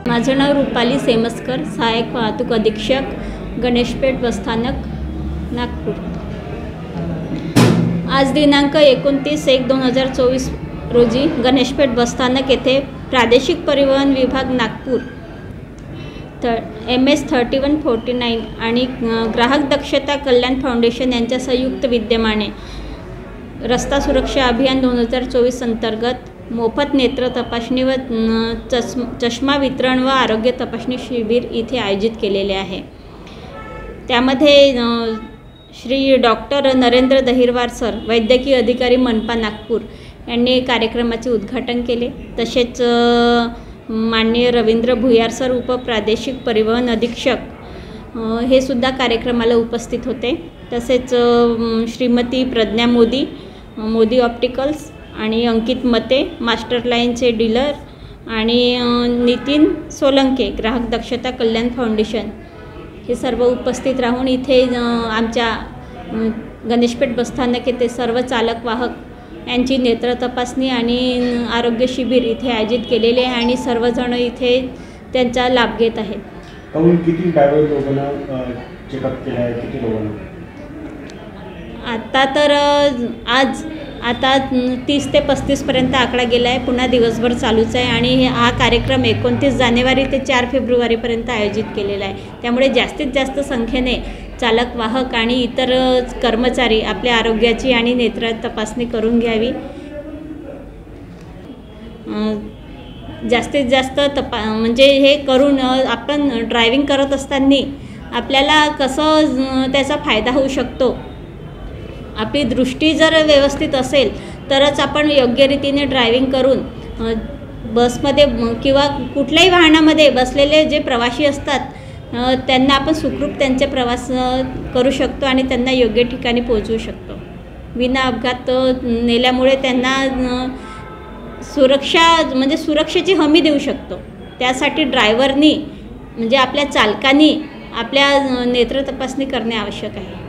माझं नाव रुपाली सेमस्कर, सहाय्यक वाहतूक अधीक्षक, गणेशपेठ बसस्थानक, नागपूर। आज दिनांक 29/1/2024 रोजी गणेशपेठ बसस्थानक येथे प्रादेशिक परिवहन विभाग नागपूर MS 3149 आणि ग्राहक दक्षता कल्याण फाउंडेशन यांच्या संयुक्त विद्यमाने रस्ता सुरक्षा अभियान 2024 अंतर्गत मोफत नेत्र तपासणी व चष्मा वितरण व आरोग्य तपासणी शिबिर इथे आयोजित केलेले आहे। त्यामध्ये श्री डॉक्टर नरेंद्र दहिरवार सर, वैद्यकीय अधिकारी मनपा नागपूर यांनी कार्यक्रमाचे उद्घाटन केले। तसेच माननीय रवींद्र भुयार सर, उपप्रादेशिक परिवहन अधीक्षक हे सुद्धा कार्यक्रमाला उपस्थित होते। तसेच श्रीमती प्रज्ञा मोदी, मोदी ऑप्टिकल्स आणि अंकित मते, मास्टर लाईनचे डीलर आणि नितीन सोलंके, ग्राहक दक्षता कल्याण फाउंडेशन हे सर्व उपस्थित राहून इथे आमच्या गणेशपेठ बसस्थानक येथे सर्व चालक वाहक यांची नेत्र तपासणी आणि आरोग्य शिबिर इथे आयोजित केलेले आहे आणि सर्वजण इथे त्यांचा लाभ घेत आहेत। किती ड्रायव्हर लोकांना चेकअप केला आहे, किती लोकांना? आता तर आता 30 ते 35 पर्यंत आकडा गेला आहे। पुन्हा दिवसभर चालूच आहे आणि हा कार्यक्रम 29 जानेवारी ते 4 फेब्रुवारीपर्यंत आयोजित केलेला आहे। त्यामुळे जास्तीत जास्त संख्येने चालक वाहक आणि इतर कर्मचारी आपल्या आरोग्याची आणि नेत्र तपासणी करून घ्यावी। जास्तीत जास्त म्हणजे हे करून आपण ड्रायव्हिंग करत असताना आपल्याला कसं त्याचा फायदा होऊ शकतो, आपली दृष्टी जर व्यवस्थित असेल तरच आपण योग्य रीतीने ड्रायव्हिंग करून बसमध्ये किंवा कुठल्याही वाहनामध्ये बसलेले जे प्रवासी असतात त्यांना आपण सुखरूप त्यांचे प्रवास करू शकतो आणि त्यांना योग्य ठिकाणी पोहोचवू शकतो। विना अपघात नेल्यामुळे त्यांना सुरक्षेची हमी देऊ शकतो। त्यासाठी ड्रायव्हरनी म्हणजे आपल्या चालकांनी आपल्या नेत्र तपासणी करणे आवश्यक आहे।